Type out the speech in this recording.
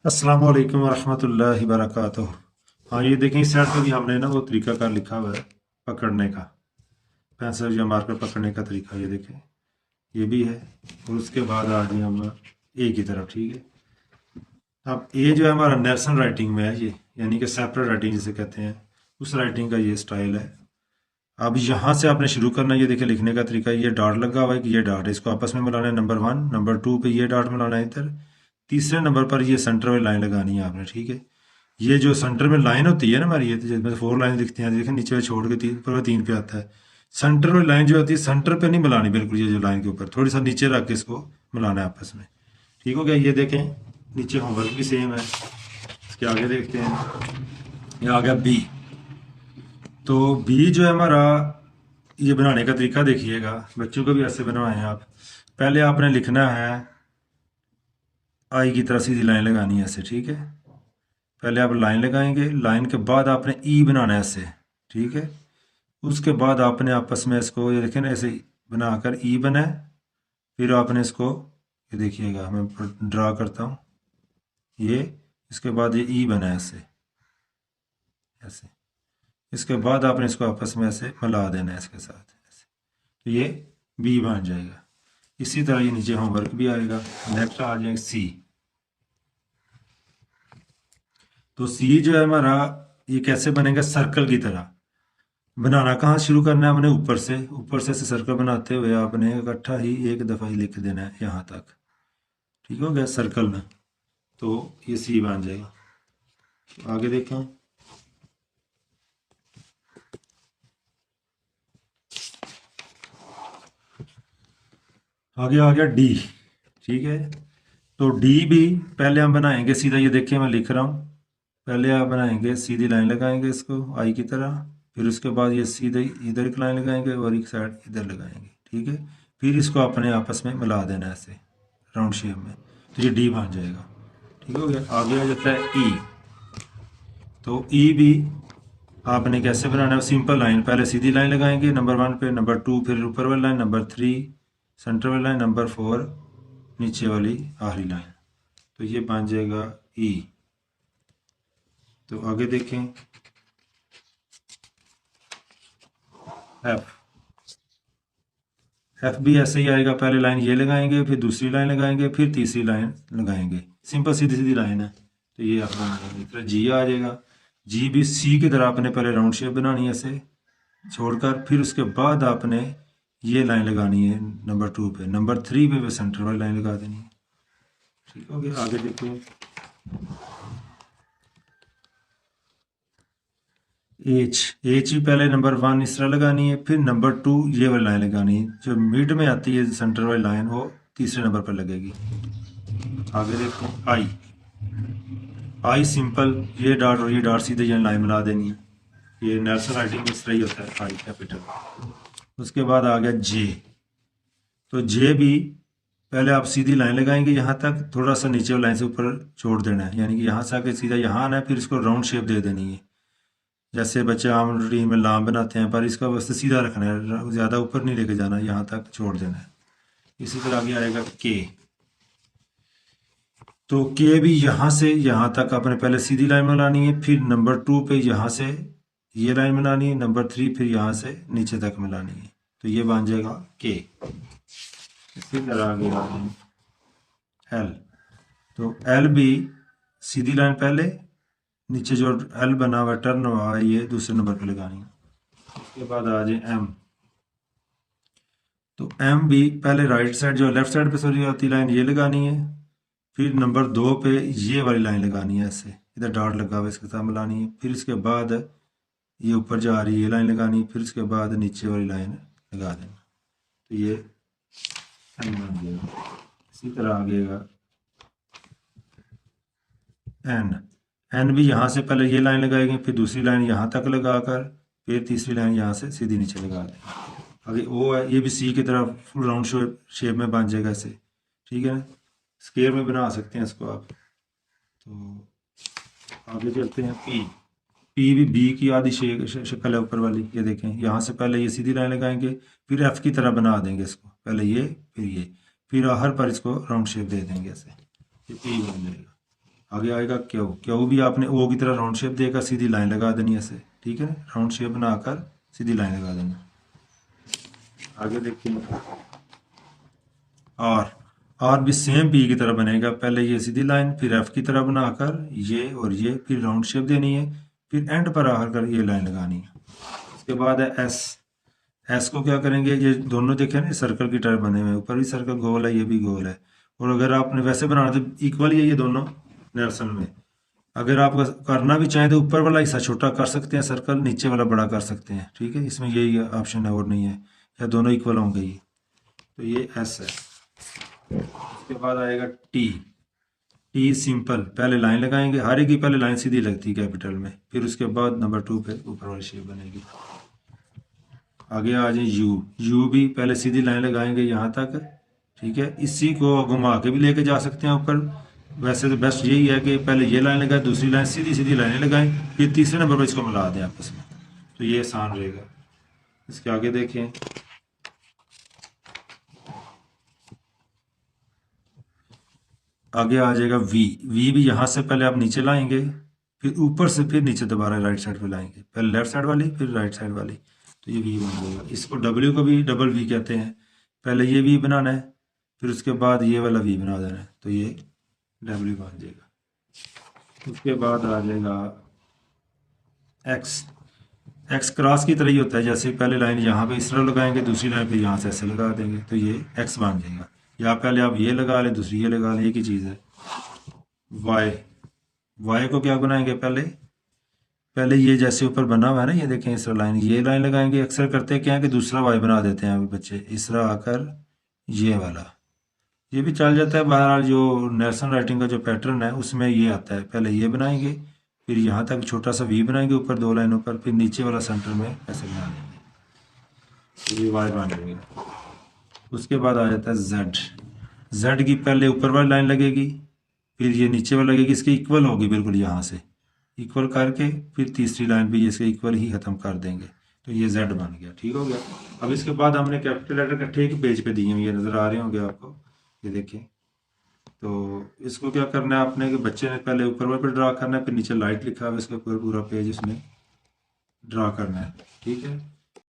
अस्सलाम वालेकुम वरहमतुल्लाहि वबरकातुहू। हाँ, ये देखें इस साइड पे भी हमने ना वो तरीकाकार लिखा हुआ है पकड़ने का, पेंसिल या मार्कर पकड़ने का तरीका। ये देखें, ये भी है। और उसके बाद आ गए हम ए की तरफ। ठीक है, अब ए जो है हमारा नेल्सन राइटिंग में है ये, यानी कि सेपरेट राइटिंग जिसे कहते हैं, उस राइटिंग का ये स्टाइल है। अब यहाँ से आपने शुरू करना है। ये देखिए लिखने का तरीका, ये डॉट लगा हुआ है कि ये डॉट है, इसको आपस में मिलाना है नंबर 1, नंबर 2 पे ये डॉट मिलाना है इधर, तीसरे नंबर पर ये सेंटर में लाइन लगानी है आपने। ठीक है, ये जो सेंटर में लाइन होती है ना हमारी, ये जिसमें 4 लाइन दिखती हैं, देखिए नीचे छोड़ के तीन ऊपर 3 पे आता है। सेंटर में लाइन जो होती है, सेंटर पे नहीं मिलानी बिल्कुल, ये जो लाइन के ऊपर थोड़ी सा नीचे रख के इसको मिलाना है आपस में। ठीक हो गया। ये देखें नीचे होमवर्क भी सेम है। इसके आगे देखते हैं, ये आ गया बी। तो बी जो है हमारा, ये बनाने का तरीका देखिएगा, बच्चों को भी ऐसे बनवाएं आप। पहले आपने लिखना है आई की तरह सीधी लाइन लगानी है ऐसे। ठीक है, पहले आप लाइन लगाएंगे, लाइन के बाद आपने ई बनाना है ऐसे। ठीक है, उसके बाद आपने आपस में इसको, ये देखें ना ऐसे बनाकर ई बना है। फिर आपने इसको, ये देखिएगा मैं ड्रा करता हूँ, ये इसके बाद ये ई बना है ऐसे ऐसे। इसके बाद आपने इसको आपस में ऐसे मिला देना है इसके साथ ऐसे, तो ये बी बन जाएगा। इसी तरह ये नीचे होमवर्क भी आएगा। नेक्स्ट आ जाएगा सी। तो सी जो है हमारा, ये कैसे बनेगा, सर्कल की तरह बनाना। कहाँ शुरू करना है हमने, ऊपर से। ऊपर से सर्कल बनाते हुए आपने इकट्ठा ही एक दफ़ा ही लिख देना है यहाँ तक। ठीक हो गया सर्कल में, तो ये सी बन जाएगा। आगे देखें, आगे आ गया डी। ठीक है, तो डी भी पहले हम बनाएंगे सीधा, ये देखिए मैं लिख रहा हूँ। पहले आप बनाएंगे सीधी लाइन लगाएंगे इसको आई की तरह, फिर उसके बाद ये सीधे इधर एक लाइन लगाएंगे और एक साइड इधर लगाएंगे। ठीक है, फिर इसको अपने आपस में मिला देना है ऐसे राउंड शेप में, तो ये डी बन जाएगा। ठीक हो गया। आगे आ जाता है ई। तो ई भी आपने कैसे बनाना है, सिंपल लाइन, पहले सीधी लाइन लगाएंगे नंबर 1 पे, नंबर 2 फिर ऊपर वाली लाइन, नंबर 3 सेंटर वाली लाइन, नंबर 4 नीचे वाली आखिरी लाइन, तो ये बन जाएगा ई। तो आगे देखें, एफ। एफ भी ऐसे ही आएगा, पहले लाइन ये लगाएंगे, फिर दूसरी लाइन लगाएंगे, फिर तीसरी लाइन लगाएंगे, सिंपल सीधी सीधी लाइन है। तो ये अपना जी आ जाएगा। जी भी सी की तरह आपने पहले राउंड शेप बनानी है ऐसे छोड़कर, फिर उसके बाद आपने ये लाइन लगानी है नंबर 2 पे, नंबर 3 पे भी सेंटर वाली लाइन लगा देनी है। ठीक हो गया। आगे देखिए, एच। एच भी पहले नंबर 1 इस तरह लगानी है, फिर नंबर 2 ये वाली लाइन लगानी है, जो मिड में आती है सेंटर वाली लाइन, वो तीसरे नंबर पर लगेगी। आगे देखो, आई। आई सिंपल, ये डॉट और ये डॉट सीधे यहाँ लाइन बना देनी है। ये नेल्सन राइटिंग में इस तरह ही होता है, आई कैपिटल। उसके बाद आ गया जे। तो जे भी पहले आप सीधी लाइन लगाएंगे यहाँ तक, थोड़ा सा नीचे लाइन से ऊपर छोड़ देना है, यानी कि यहाँ से आके सीधा यहाँ आना है, फिर इसको राउंड शेप दे देनी है। जैसे बच्चे आम रूटीन में लाम बनाते हैं, पर इसका बस सीधा रखना है, ज़्यादा ऊपर नहीं लेके जाना, यहाँ तक छोड़ देना है। इसी तरह आगे आएगा के। तो के भी यहाँ से यहाँ तक आपने पहले सीधी लाइन बनानी है, फिर नंबर 2 पे यहाँ से ये लाइन बनानी है, नंबर 3 फिर यहाँ से नीचे तक मिलानी है, तो ये बन जाएगा के। इसी तरह आगे एल। तो एल भी सीधी लाइन पहले, नीचे जो एल बना हुआ टर्न हुआ है ये दूसरे नंबर पे लगानी है। उसके बाद आ जाए एम। तो एम भी पहले राइट साइड जो लेफ्ट साइड पे सॉरी आती लाइन ये लगानी है, फिर नंबर 2 पे ये वाली लाइन लगानी है ऐसे, इधर डॉट लगा हुआ इसके साथ मिलानी है, फिर इसके बाद ये ऊपर जा रही है ये लाइन लगानी है, फिर इसके बाद नीचे वाली लाइन लगा देना, तो ये एम बन जाएगा। इसी तरह आगेगा एन। एन भी यहाँ से पहले ये लाइन लगाएंगे, फिर दूसरी लाइन यहाँ तक लगाकर, फिर तीसरी लाइन यहाँ से सीधी नीचे लगा देंगे। आगे ओ है, ये भी सी की तरह फुल राउंड शेप में बन जाएगा ऐसे। ठीक है ना, स्क्वायर में बना सकते हैं इसको आप। तो आगे चलते हैं पी। पी भी बी की आधी शक्ल है ऊपर वाली, ये देखें, यहाँ से पहले ये सीधी लाइन लगाएंगे, फिर एफ की तरह बना देंगे इसको, पहले ये फिर ये, फिर हर पर इसको राउंड शेप दे देंगे ऐसे, ये पी बन जाएगा। आगे आएगा क्यू। क्यू भी आपने ओ की तरह राउंड शेप देकर सीधी लाइन लगा देनी है ऐसे, ठीक है, राउंड शेप बनाकर सीधी लाइन लगा देना। आगे देखिए आर भी सेम पी की तरह बनेगा, पहले ये सीधी लाइन, फिर एफ की तरह बनाकर ये और ये, फिर राउंड शेप देनी है, फिर एंड पर आकर ये लाइन लगानी है। उसके बाद है एस। एस को क्या करेंगे, ये दोनों देखे ना सर्कल की तरह बने हुए हैं, ऊपर भी सर्कल गोल है, ये भी गोल है। और अगर आपने वैसे बनाना तो इक्वल ही है ये दोनों नेल्सन में। अगर आप करना भी चाहें तो ऊपर वाला हिस्सा छोटा कर सकते हैं सर्कल, नीचे वाला बड़ा कर सकते हैं, ठीक है, इसमें यही ऑप्शन है और नहीं है, या दोनों इक्वल होंगे ये। तो ये एस है। उसके बाद आएगा टी। टी सिंपल, पहले लाइन लगाएंगे, हर एक की पहले लाइन सीधी लगती है कैपिटल में, फिर उसके बाद नंबर 2 पे ऊपर वाली शेप बनेगी। आगे आ जाए यू। यू भी पहले सीधी लाइन लगाएंगे यहाँ तक, ठीक है, इसी को घुमा के भी लेके जा सकते हैं ऊपर। वैसे तो बेस्ट यही है कि पहले ये लाइन लगाए, दूसरी लाइन सीधी सीधी लाइनें लगाएं, फिर तीसरे नंबर पर इसको मिला दें आपस में, तो ये आसान रहेगा। इसके आगे देखें, आगे आ जाएगा वी। वी भी यहाँ से पहले आप नीचे लाएंगे, फिर ऊपर से फिर नीचे दोबारा राइट साइड पे लाएंगे, पहले लेफ्ट साइड वाली फिर राइट साइड वाली, तो ये वी बन जाएगा। इसको डब्ल्यू को भी डबल वी कहते हैं, पहले ये वी बनाना है, फिर उसके बाद ये वाला वी बना देना है, तो ये डब्ल्यू बन जाएगा। उसके बाद आ जाएगा एक्स। एक्स क्रॉस की तरह ही होता है, जैसे पहले लाइन यहाँ पे इस तरह लगाएंगे, दूसरी लाइन पे यहाँ से ऐसे लगा देंगे, तो ये एक्स बन जाएगा। या पहले आप ये लगा लें, दूसरी ये लगा लें, एक ही चीज़ है। वाई। वाई को क्या बनाएंगे, पहले पहले ये जैसे ऊपर बना हुआ है ना, ये देखें इस तरह लाइन, ये लाइन लगाएंगे। अक्सर करते हैं क्या है कि दूसरा वाई बना देते हैं अभी बच्चे, इस तरह आकर ये वाला, ये भी चल जाता है। बहरहाल जो नेल्सन राइटिंग का जो पैटर्न है उसमें ये आता है, पहले ये बनाएंगे, फिर यहाँ तक छोटा सा वी बनाएंगे ऊपर 2 लाइनों पर, फिर नीचे वाला सेंटर में ऐसे बना देंगे, तो ये वाई बन जाएंगे। उसके बाद आ जाता है जेड। जेड की पहले ऊपर वाली लाइन लगेगी, फिर ये नीचे वाली लगेगी, इसके इक्वल होगी बिल्कुल, यहाँ से इक्वल करके फिर तीसरी लाइन भी इसके इक्वल ही ख़त्म कर देंगे, तो ये जेड बन गया, ठीक हो गया। अब इसके बाद हमने कैपिटल लेटर इकट्ठे एक पेज पे दिए हुए, ये नज़र आ रहे होंगे आपको, ये देखिए। तो इसको क्या करना है आपने कि बच्चे ने पहले ऊपर वाले पे ड्रा करना है, फिर नीचे लाइट लिखा हुआ है, इसका पूरा पेज इसमें ड्रा करना है, ठीक है।